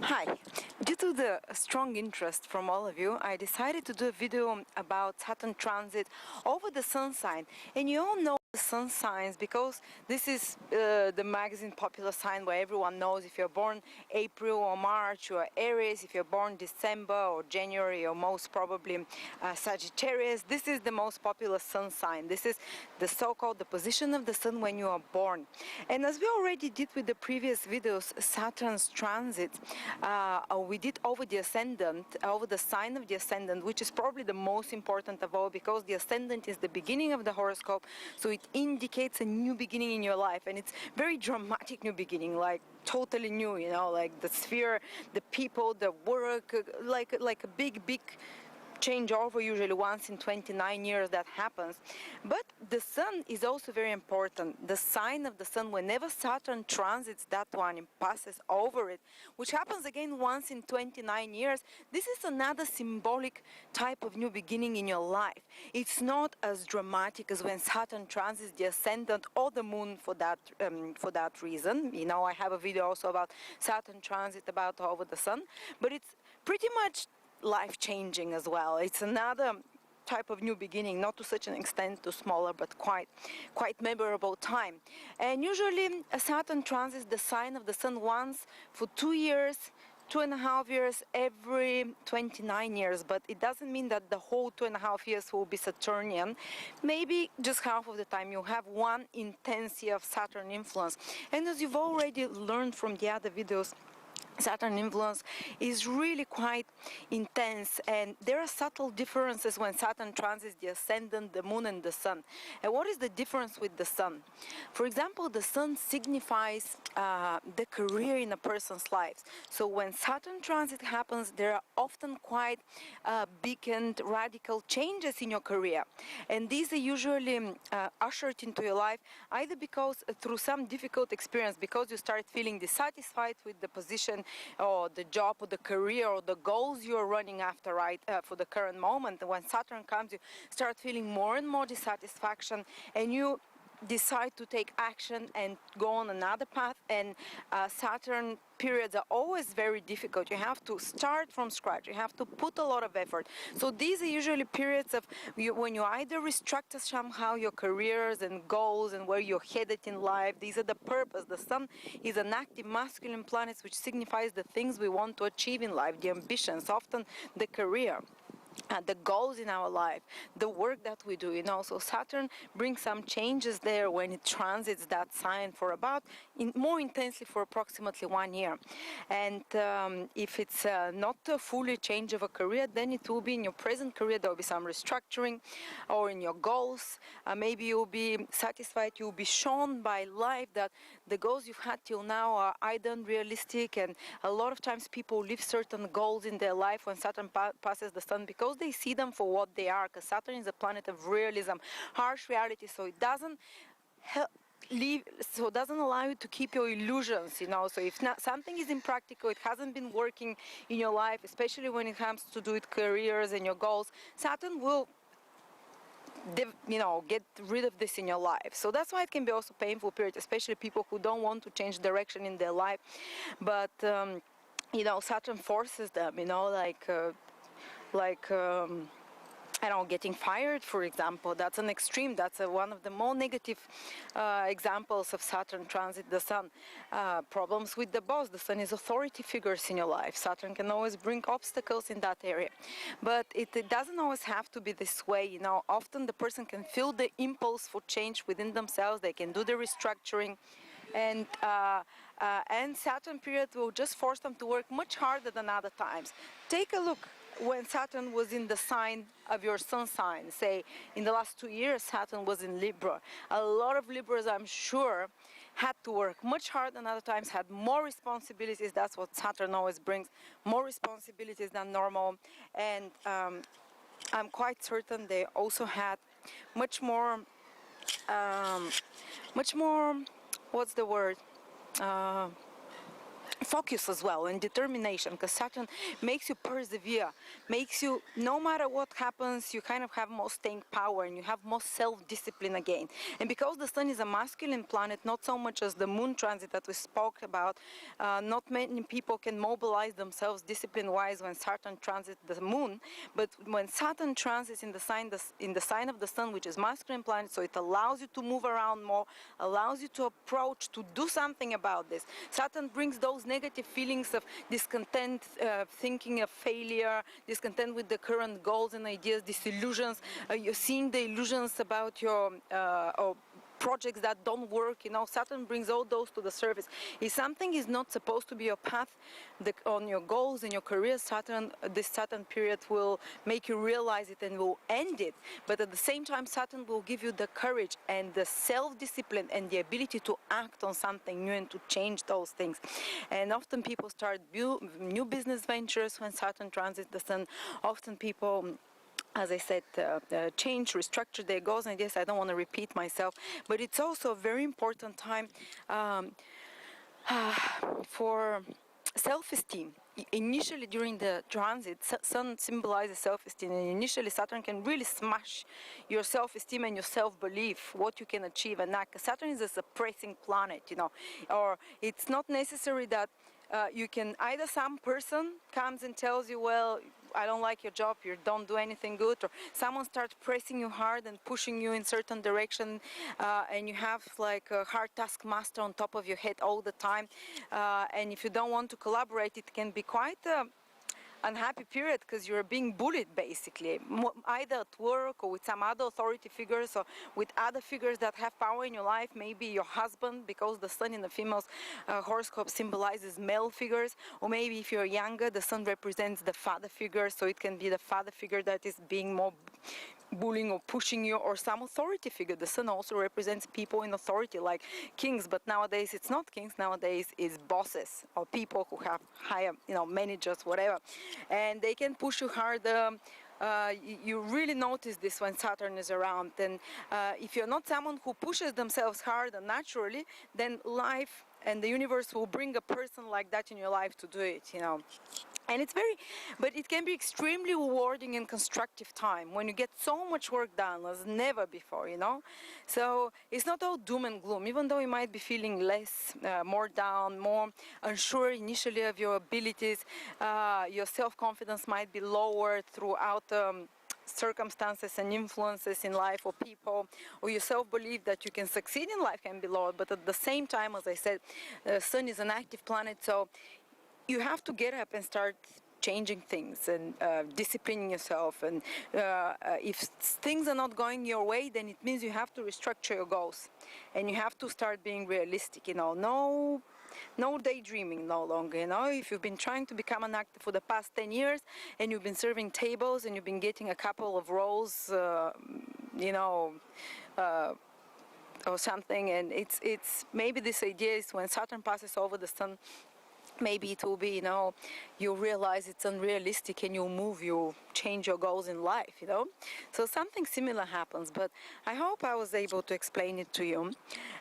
Hi! Due to the strong interest from all of you, I decided to do a video about Saturn transit over the sun sign. And you all know the sun signs because this is the magazine popular sign where everyone knows if you're born April or March, you are Aries. If you're born December or January, or most probably Sagittarius. This is the most popular sun sign. This is the so-called the position of the sun when you are born. And as we already did with the previous videos, Saturn's transit, we did over the Ascendant, over the sign of the Ascendant, which is probably the most important of all because the Ascendant is the beginning of the horoscope, so it indicates a new beginning in your life, and it's very dramatic new beginning, like totally new, you know, like the sphere, the people, the work, like a big change over usually once in 29 years that happens. But the sun is also very important. The sign of the sun, whenever Saturn transits that one and passes over it, which happens again once in 29 years, this is another symbolic type of new beginning in your life. It's not as dramatic as when Saturn transits the Ascendant or the Moon for that reason. You know, I have a video also about Saturn transit about over the sun, but it's pretty much life-changing as well. It's another type of new beginning, not to such an extent, to smaller, but quite memorable time. And usually Saturn transits the sign of the sun once for 2 years, 2.5 years, every 29 years, but it doesn't mean that the whole 2.5 years will be Saturnian. Maybe just half of the time you have one intense year of Saturn influence. And as you've already learned from the other videos, Saturn influence is really quite intense, and there are subtle differences when Saturn transits the Ascendant, the Moon, and the Sun. And what is the difference with the Sun? For example, the Sun signifies the career in a person's life. So when Saturn transit happens, there are often quite big and radical changes in your career. And these are usually ushered into your life either because through some difficult experience, because you start feeling dissatisfied with the position or the job or the career or the goals you're running after, right, for the current moment. When Saturn comes, you start feeling more and more dissatisfaction, and you decide to take action and go on another path. And Saturn periods are always very difficult. You have to start from scratch. You have to put a lot of effort. So these are usually periods of when you either restructure somehow your careers and goals and where you're headed in life. These are the purpose. The sun is an active masculine planet, which signifies the things we want to achieve in life, the ambitions, often the career. The goals in our life, the work that we do, you know. So Saturn brings some changes there when it transits that sign for about, more intensely for approximately 1 year. And if it's not a fully change of a career, then it will be in your present career, there will be some restructuring, or in your goals. Maybe you'll be satisfied, you'll be shown by life that the goals you've had till now are either unrealistic, and a lot of times people leave certain goals in their life when Saturn passes the sun because they see them for what they are, because Saturn is a planet of realism, harsh reality, so it doesn't doesn't allow you to keep your illusions, you know. So if not, something is impractical, it hasn't been working in your life, especially when it comes to do with careers and your goals, Saturn will get rid of this in your life. So that's why it can be also painful period, especially people who don't want to change direction in their life. But Saturn forces them, I don't know, getting fired, for example. That's an extreme. That's one of the more negative examples of Saturn transit the sun. Problems with the boss. The sun is authority figures in your life. Saturn can always bring obstacles in that area. But it doesn't always have to be this way, you know. Often the person can feel the impulse for change within themselves. They can do the restructuring. And Saturn period will just force them to work much harder than other times. Take a look when Saturn was in the sign of your sun sign. Say in the last 2 years Saturn was in Libra. A lot of Libras, I'm sure, had to work much harder than other times, had more responsibilities. That's what Saturn always brings, more responsibilities than normal. And I'm quite certain they also had much more what's the word? focus as well and determination, because Saturn makes you persevere, makes you, no matter what happens, you kind of have more staying power and you have more self-discipline again. And because the Sun is a masculine planet, not so much as the Moon transit that we spoke about, not many people can mobilize themselves discipline-wise when Saturn transits the Moon, but when Saturn transits in the sign of the Sun, which is masculine planet, so it allows you to move around more, allows you to approach, to do something about this. Saturn brings those negative feelings of discontent, thinking of failure, discontent with the current goals and ideas, disillusions. You're seeing the illusions about your or projects that don't work, you know. Saturn brings all those to the surface. If something is not supposed to be your path on your goals and your career, this Saturn period will make you realize it and will end it. But at the same time, Saturn will give you the courage and the self-discipline and the ability to act on something new and to change those things. And often people start new business ventures when Saturn transits the Sun. Often people, as I said, change, restructure their goals, and yes, I don't want to repeat myself, but it's also a very important time for self-esteem. Initially, during the transit, Sun symbolizes self-esteem, and initially Saturn can really smash your self-esteem and your self-belief, what you can achieve. And Saturn is a suppressing planet, you know, or it's not necessary that you can, either some person comes and tells you, well, I don't like your job, you don't do anything good, or someone starts pressing you hard and pushing you in certain direction, and you have like a hard taskmaster on top of your head all the time, and if you don't want to collaborate, it can be quite unhappy period, because you're being bullied basically, either at work or with some other authority figures or with other figures that have power in your life, maybe your husband, because the Sun in the female's horoscope symbolizes male figures, or maybe if you're younger, the Sun represents the father figure, so it can be the father figure that is being more bullying or pushing you, or some authority figure. The Sun also represents people in authority like kings, but nowadays it's not kings, nowadays it's bosses or people who have higher, you know, managers, whatever, and they can push you hard. You really notice this when Saturn is around, and if you're not someone who pushes themselves hard and naturally, then life and the universe will bring a person like that in your life to do it, you know. And but it can be extremely rewarding and constructive time when you get so much work done as never before, you know. So it's not all doom and gloom, even though you might be feeling less, more down, more unsure initially of your abilities. Your self-confidence might be lower throughout circumstances and influences in life or people, or your self-belief that you can succeed in life can be lower. But at the same time, as I said, Sun is an active planet, so you have to get up and start changing things and disciplining yourself. And if things are not going your way, then it means you have to restructure your goals, and you have to start being realistic. You know, no daydreaming no longer. You know, if you've been trying to become an actor for the past 10 years and you've been serving tables and you've been getting a couple of roles, you know, or something, and it's maybe this idea is when Saturn passes over the Sun, maybe it will be, you know, you realize it's unrealistic and you change your goals in life, you know. So something similar happens, but I hope I was able to explain it to you.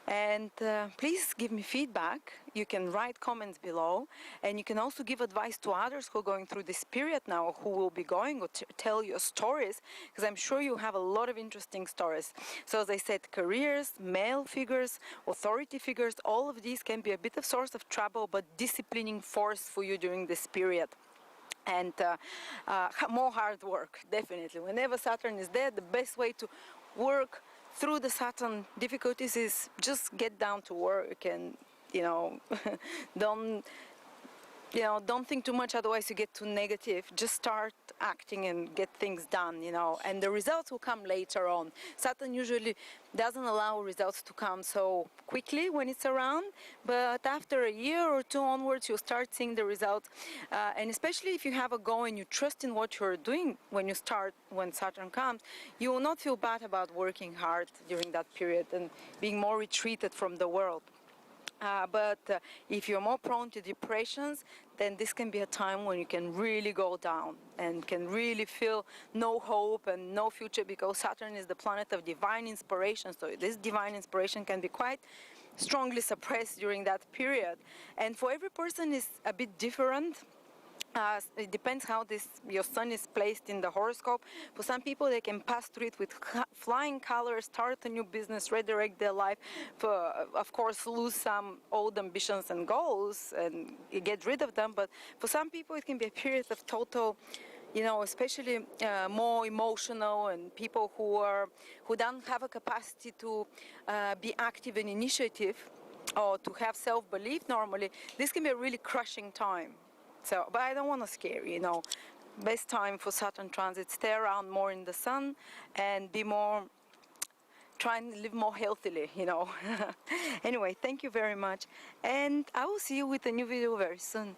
And please give me feedback. You can write comments below, and you can also give advice to others who are going through this period now, who will be going, or tell your stories, because I'm sure you have a lot of interesting stories. So as I said, careers, male figures, authority figures, all of these can be a bit of source of trouble, but disciplining force for you during this period. And more hard work, definitely. Whenever Saturn is there, the best way to work through the Saturn difficulties is just get down to work, and, you know, don't think too much, otherwise you get too negative. Just start acting and get things done, you know, and the results will come later on. Saturn usually doesn't allow results to come so quickly when it's around, but after a year or two onwards, you'll start seeing the results. And especially if you have a goal and you trust in what you're doing when Saturn comes, you will not feel bad about working hard during that period and being more retreated from the world. But if you're more prone to depressions, then this can be a time when you can really go down and can really feel no hope and no future, because Saturn is the planet of divine inspiration. So this divine inspiration can be quite strongly suppressed during that period. And for every person is a bit different. It depends how your sun is placed in the horoscope. For some people, they can pass through it with flying colors, start a new business, redirect their life, for, of course, lose some old ambitions and goals and get rid of them. But for some people, it can be a period of total, especially more emotional, and people who don't have a capacity to be active and initiative or to have self-belief normally. This can be a really crushing time. So, but I don't want to scare you. Best time for Saturn transit, stay around more in the sun and try and live more healthily. Anyway, thank you very much, and I will see you with a new video very soon.